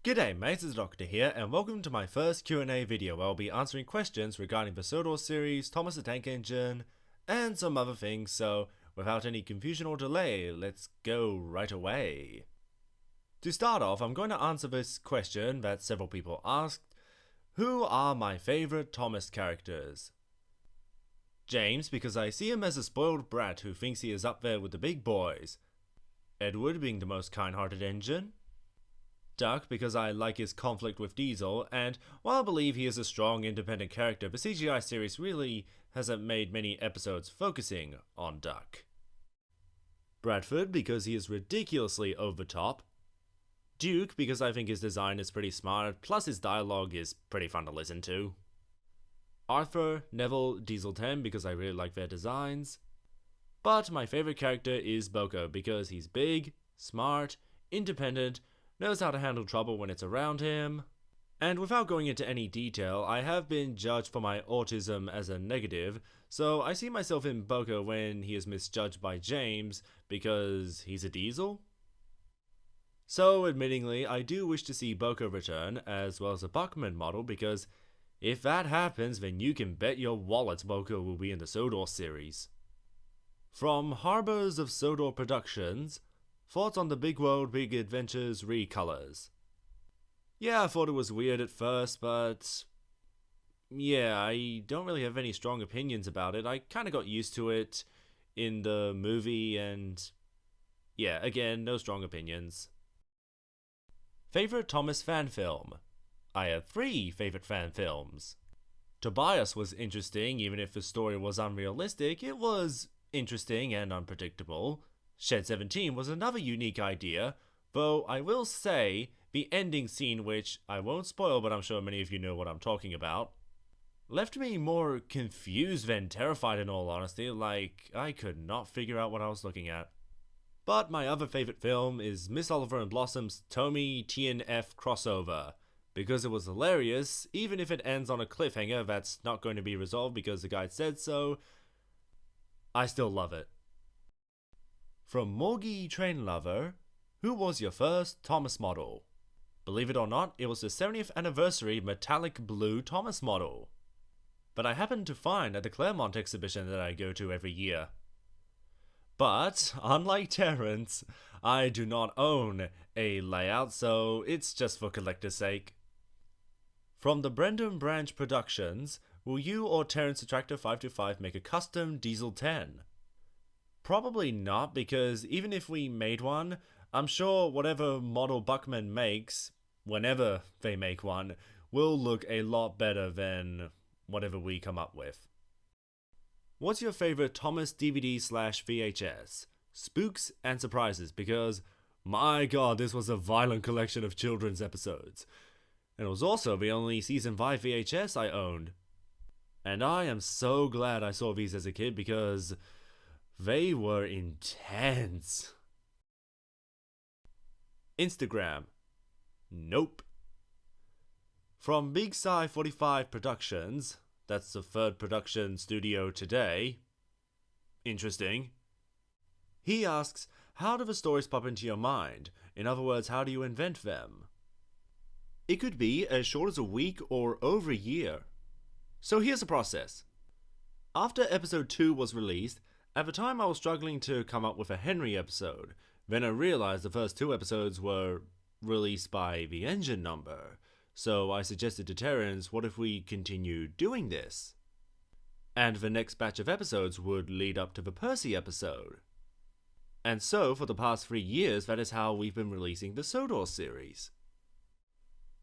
G'day mates, it's Doctor here, and welcome to my first Q&A video where I'll be answering questions regarding the Sodor Series, Thomas the Tank Engine, and some other things, so without any confusion or delay, let's go right away. To start off, I'm going to answer this question that several people asked: who are my favourite Thomas characters? James, because I see him as a spoiled brat who thinks he is up there with the big boys. Edward, being the most kind-hearted engine. Duck, because I like his conflict with Diesel, and while I believe he is a strong, independent character, the CGI series really hasn't made many episodes focusing on Duck. Bradford, because he is ridiculously over the top. Duke, because I think his design is pretty smart, plus his dialogue is pretty fun to listen to. Arthur, Neville, Diesel 10, because I really like their designs. But my favorite character is Boko, because he's big, smart, independent, knows how to handle trouble when it's around him. And without going into any detail, I have been judged for my autism as a negative, so I see myself in Boko when he is misjudged by James because he's a Diesel. So admittingly, I do wish to see Boko return, as well as a Buckman model, because if that happens, then you can bet your wallets Boko will be in the Sodor series. From Harbors of Sodor Productions, thoughts on the Big World Big Adventures recolours. Yeah, I thought it was weird at first, but yeah, I don't really have any strong opinions about it. I kinda got used to it in the movie, and yeah, again, no strong opinions. Favorite Thomas fan film? I have 3 favorite fan films. Tobias was interesting, even if the story was unrealistic. It was interesting and unpredictable. Shed 17 was another unique idea, though I will say the ending scene, which I won't spoil but I'm sure many of you know what I'm talking about, left me more confused than terrified in all honesty. Like, I could not figure out what I was looking at. But my other favorite film is Miss Oliver and Blossom's Tommy TNF crossover, because it was hilarious, even if it ends on a cliffhanger that's not going to be resolved because the guy said so. I still love it. From Morgie Train Lover, who was your first Thomas model? Believe it or not, it was the 70th anniversary metallic blue Thomas model, but I happened to find at the Claremont exhibition that I go to every year. But, unlike Terrence, I do not own a layout, so it's just for collector's sake. From the Brendan Branch Productions, will you or Terrence Attractor 525 make a custom Diesel 10? Probably not, because even if we made one, I'm sure whatever model Buckman makes, whenever they make one, will look a lot better than whatever we come up with. What's your favorite Thomas DVD/VHS? Spooks and surprises, because my god, this was a violent collection of children's episodes. And it was also the only season 5 VHS I owned. And I am so glad I saw these as a kid, because they were intense. Instagram. Nope. From Big Sci 45 Productions, that's the 3rd production studio today. Interesting. He asks, how do the stories pop into your mind? In other words, how do you invent them? It could be as short as a week or over a year. So here's the process. After episode 2 was released, at the time I was struggling to come up with a Henry episode. Then I realized the first 2 episodes were released by the engine number. So I suggested to Terrence, what if we continue doing this? And the next batch of episodes would lead up to the Percy episode. And so for the past 3 years, that is how we've been releasing the Sodor series.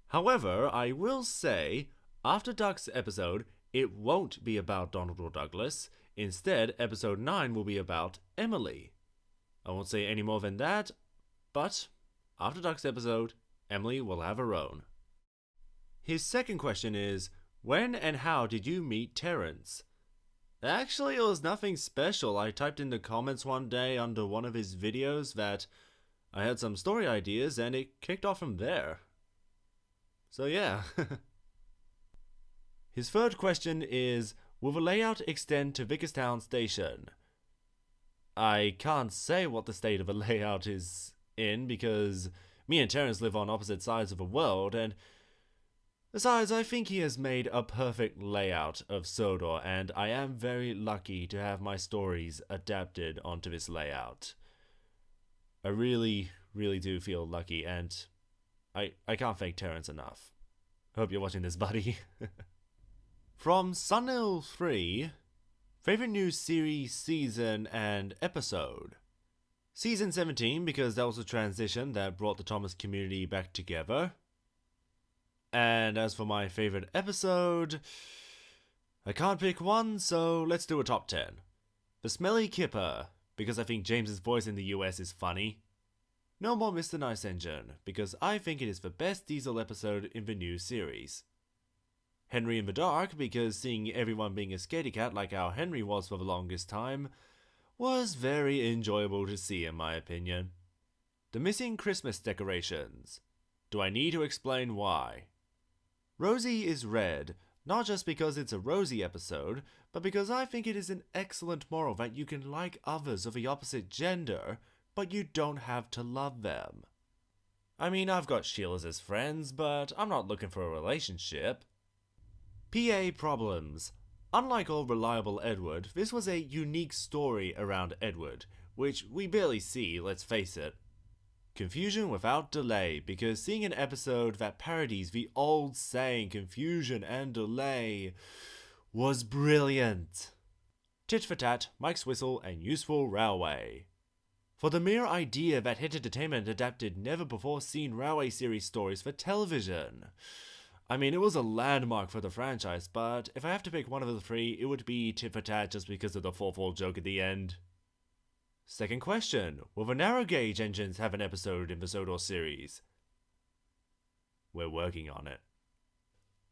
However, I will say, after Duck's episode, it won't be about Donald or Douglas. Instead, episode 9 will be about Emily. I won't say any more than that, but after Duck's episode, Emily will have her own. His second question is, when and how did you meet Terrence? Actually, it was nothing special. I typed in the comments one day under one of his videos that I had some story ideas, and it kicked off from there. So yeah. His third question is, will the layout extend to Vicarstown Station? I can't say what the state of the layout is in, because Me and Terrence live on opposite sides of a world, and besides, I think he has made a perfect layout of Sodor, and I am very lucky to have my stories adapted onto this layout. I really do feel lucky, and I can't thank Terrence enough. Hope you're watching this, buddy. From Sunil3, favorite new series, season, and episode. Season 17, because that was a transition that brought the Thomas community back together. And as for my favorite episode, I can't pick one, so let's do a top 10. The Smelly Kipper, because I think James's voice in the US is funny. No More Mr. Nice Engine, because I think it is the best Diesel episode in the new series. Henry in the Dark, because seeing everyone being a scaredy cat like how Henry was for the longest time was very enjoyable to see in my opinion. The Missing Christmas Decorations. Do I need to explain why? Rosie is Red, not just because it's a Rosie episode, but because I think it is an excellent moral that you can like others of the opposite gender, but you don't have to love them. I mean, I've got Sheilas as friends, but I'm not looking for a relationship. PA Problems. Unlike All Reliable Edward, this was a unique story around Edward, which we barely see, let's face it. Confusion without delay, because seeing an episode that parodies the old saying confusion and delay was brilliant. Tit for Tat, Mike's Whistle, and Useful Railway. For the mere idea that Hit Entertainment adapted never-before-seen railway series stories for television. I mean, it was a landmark for the franchise, but if I have to pick one of the three, it would be Tit for Tat just because of the 4-4 joke at the end. Second question, will the Narrow Gauge Enginges have an episode in the Sodor series? We're working on it.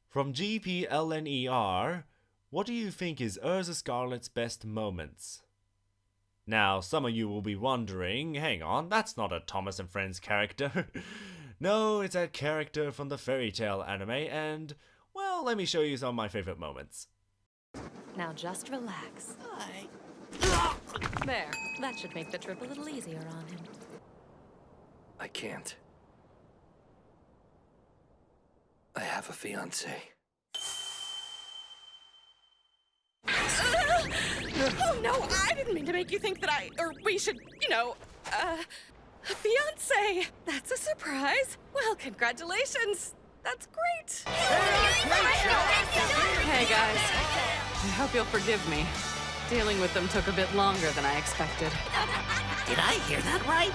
From GPLNER, what do you think is Urza Scarlet's best moments? Now, some of you will be wondering, hang on, that's not a Thomas and Friends character. No, it's a character from the Fairy Tail anime, and, well, let me show you some of my favorite moments. Now just relax. There, that should make the trip a little easier on him. I can't. I have a fiancé. Oh no, I didn't mean to make you think that we should, a fiancé. That's a surprise. Well, congratulations. That's great. Hey guys, I hope you'll forgive me. Dealing with them took a bit longer than I expected. Did I hear that right?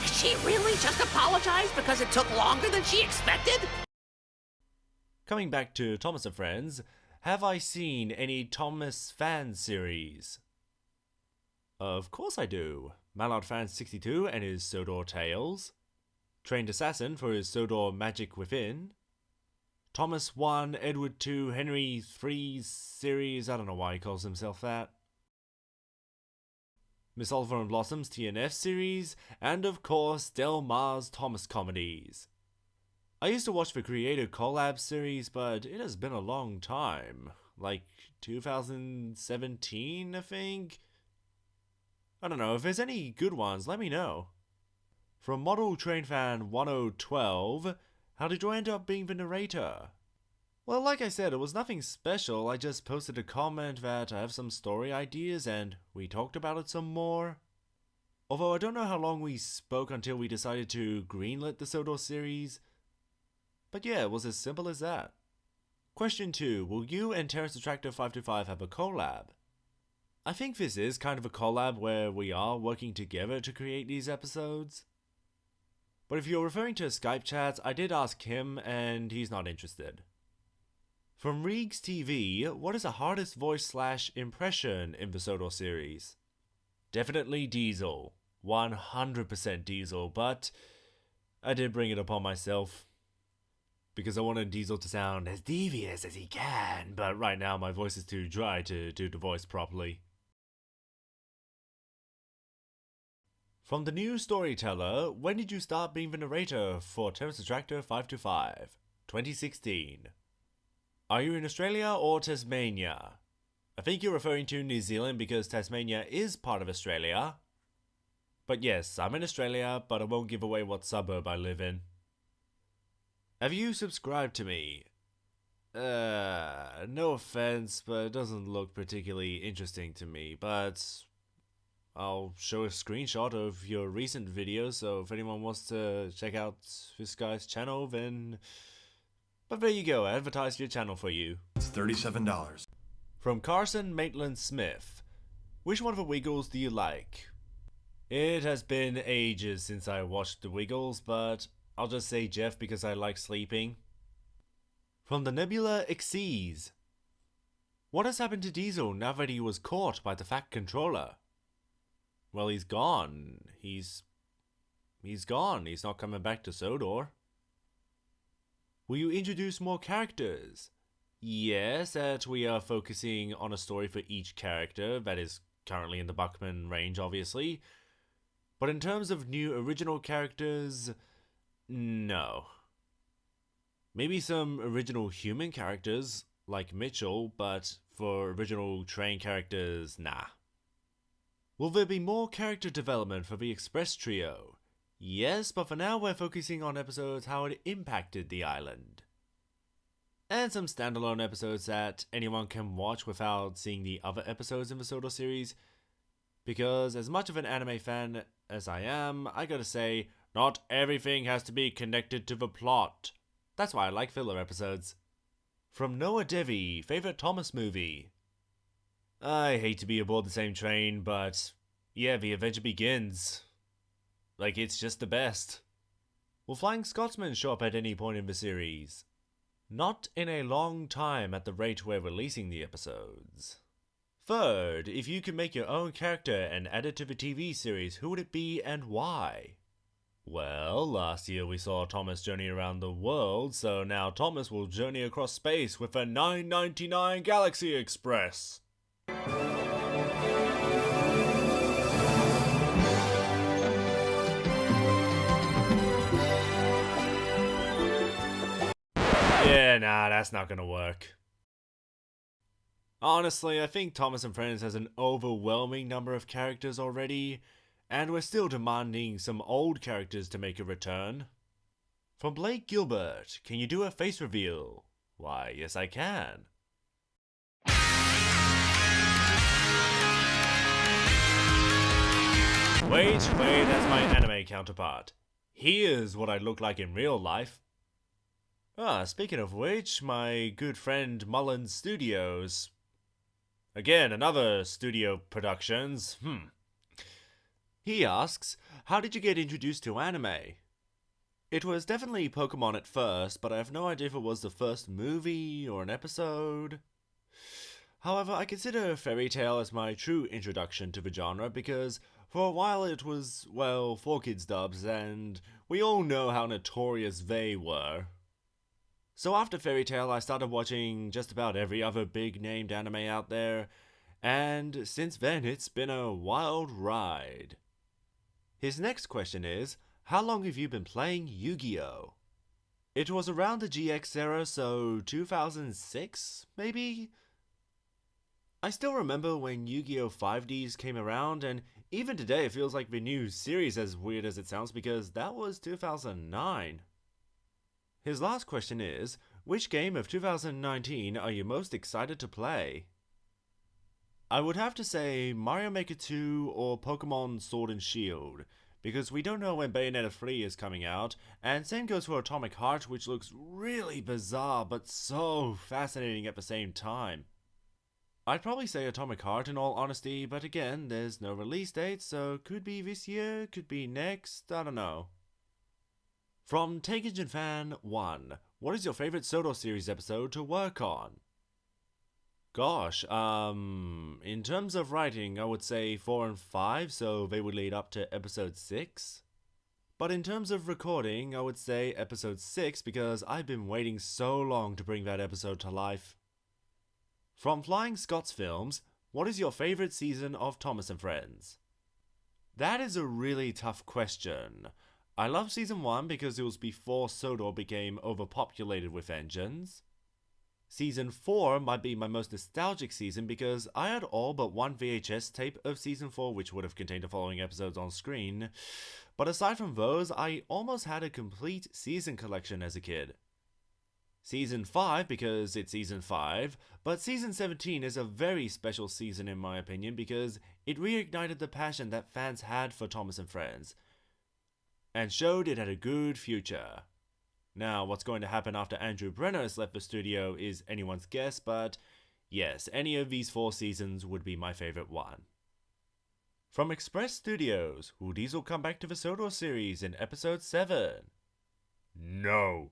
Did she really just apologize because it took longer than she expected? Coming back to Thomas and Friends, have I seen any Thomas fan series? Of course I do. Mallard Fan 62 and his Sodor Tales. Trained Assassin for his Sodor Magic Within. Thomas 1, Edward 2, Henry 3 series, I don't know why he calls himself that. Miss Oliver and Blossom's TNF series, and of course Del Mar's Thomas comedies. I used to watch the Creator Collab series, but it has been a long time. Like 2017, I think? I don't know, if there's any good ones, let me know. From Model Train Fan 1012, how did you end up being the narrator? Well, like I said, it was nothing special. I just posted a comment that I have some story ideas and we talked about it some more. Although I don't know how long we spoke until we decided to greenlit the Sodor series. But yeah, it was as simple as that. Question 2. Will you and Terrence Attractor 525 have a collab? I think this is kind of a collab where we are working together to create these episodes. But if you're referring to Skype chats, I did ask him and he's not interested. From Reegs TV, what is the hardest voice / impression in the Sodor series? Definitely Diesel. 100% Diesel, but I did bring it upon myself. Because I wanted Diesel to sound as devious as he can, but right now my voice is too dry to do the voice properly. From the new storyteller, when did you start being the narrator for Terrence Attractor 525? 2016. Are you in Australia or Tasmania? I think you're referring to New Zealand because Tasmania is part of Australia. But yes, I'm in Australia, but I won't give away what suburb I live in. Have you subscribed to me? No offense, but it doesn't look particularly interesting to me, but I'll show a screenshot of your recent video, so if anyone wants to check out this guy's channel, then... But there you go, I advertised your channel for you. It's $37. From Carson Maitland Smith. Which one of the Wiggles do you like? It has been ages since I watched the Wiggles, but I'll just say Jeff because I like sleeping. From the Nebula Xyz. What has happened to Diesel now that he was caught by the Fat Controller? Well, he's gone. He's gone. He's not coming back to Sodor. Will you introduce more characters? Yes, that we are focusing on a story for each character that is currently in the Buckman range, obviously. But in terms of new original characters, no. Maybe some original human characters, like Mitchell, but for original train characters, nah. Will there be more character development for the Express Trio? Yes, but for now we're focusing on episodes how it impacted the island. And some standalone episodes that anyone can watch without seeing the other episodes in the Sodor series. Because as much of an anime fan as I am, I gotta say, not everything has to be connected to the plot. That's why I like filler episodes. From Noah Devi, favorite Thomas movie? I hate to be aboard the same train, but yeah, the adventure begins. Like, it's just the best. Will Flying Scotsman show up at any point in the series? Not in a long time at the rate we're releasing the episodes. Third, if you could make your own character and add it to the TV series, who would it be and why? Well, last year we saw Thomas journey around the world, so now Thomas will journey across space with a 999 Galaxy Express. Yeah, nah, that's not gonna work. Honestly, I think Thomas and Friends has an overwhelming number of characters already, and we're still demanding some old characters to make a return. From Blake Gilbert, can you do a face reveal? Why, yes I can. Wait, that's my anime counterpart. Here's what I look like in real life. Speaking of which, my good friend Mullins Studios. Again, another studio productions. He asks, how did you get introduced to anime? It was definitely Pokemon at first, but I have no idea if it was the first movie or an episode. However, I consider Fairy Tail as my true introduction to the genre because for a while it was, well, 4Kids dubs, and we all know how notorious they were. So after Fairy Tail, I started watching just about every other big named anime out there, and since then it's been a wild ride. His next question is, how long have you been playing Yu-Gi-Oh? It was around the GX era, so 2006, maybe? I still remember when Yu-Gi-Oh 5Ds came around, and even today it feels like the new series, as weird as it sounds, because that was 2009. His last question is, which game of 2019 are you most excited to play? I would have to say Mario Maker 2 or Pokemon Sword and Shield, because we don't know when Bayonetta 3 is coming out, and same goes for Atomic Heart, which looks really bizarre but so fascinating at the same time. I'd probably say Atomic Heart in all honesty, but again, there's no release date, so could be this year, could be next, I don't know. From Takeengine Fan 1, what is your favorite Sodor series episode to work on? Gosh, in terms of writing, I would say 4 and 5, so they would lead up to episode 6. But in terms of recording, I would say episode 6 because I've been waiting so long to bring that episode to life. From Flying Scots Films, what is your favorite season of Thomas and Friends? That is a really tough question. I love season 1 because it was before Sodor became overpopulated with engines. Season 4 might be my most nostalgic season because I had all but one VHS tape of Season 4 which would have contained the following episodes on screen, but aside from those, I almost had a complete season collection as a kid. Season 5 because it's Season 5, but Season 17 is a very special season in my opinion because it reignited the passion that fans had for Thomas and Friends, and showed it had a good future. Now, what's going to happen after Andrew Brenner has left the studio is anyone's guess, but yes, any of these 4 seasons would be my favorite one. From Express Studios, will Diesel come back to the Sodor series in episode 7? No.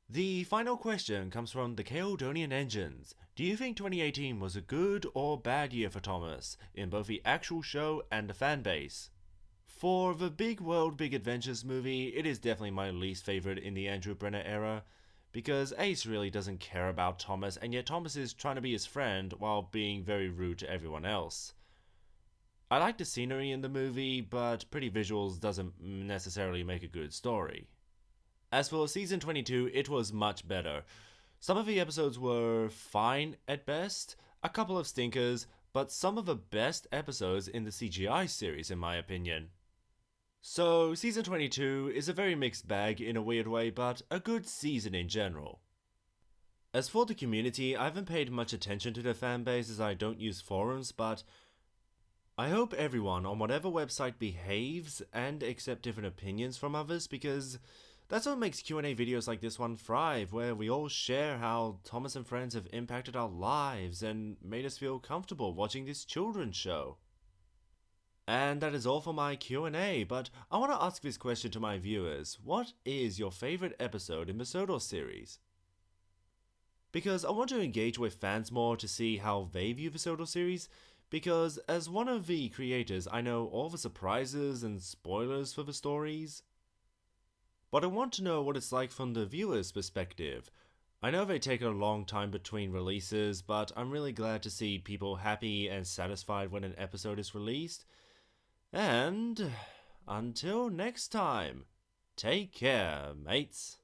The final question comes from the Caledonian Engines. Do you think 2018 was a good or bad year for Thomas, in both the actual show and the fanbase? For the Big World Big Adventures movie, it is definitely my least favorite in the Andrew Brenner era, because Ace really doesn't care about Thomas, and yet Thomas is trying to be his friend while being very rude to everyone else. I like the scenery in the movie, but pretty visuals doesn't necessarily make a good story. As for Season 22, it was much better. Some of the episodes were fine at best, a couple of stinkers, but some of the best episodes in the CGI series in my opinion. So, Season 22 is a very mixed bag in a weird way, but a good season in general. As for the community, I haven't paid much attention to the fanbase as I don't use forums, but I hope everyone on whatever website behaves and accept different opinions from others, because that's what makes Q&A videos like this one thrive, where we all share how Thomas and Friends have impacted our lives and made us feel comfortable watching this children's show. And that is all for my Q&A, but I want to ask this question to my viewers. What is your favorite episode in the Sodor series? Because I want to engage with fans more to see how they view the Sodor series, because as one of the creators, I know all the surprises and spoilers for the stories. But I want to know what it's like from the viewer's perspective. I know they take a long time between releases, but I'm really glad to see people happy and satisfied when an episode is released. And until next time, take care, mates.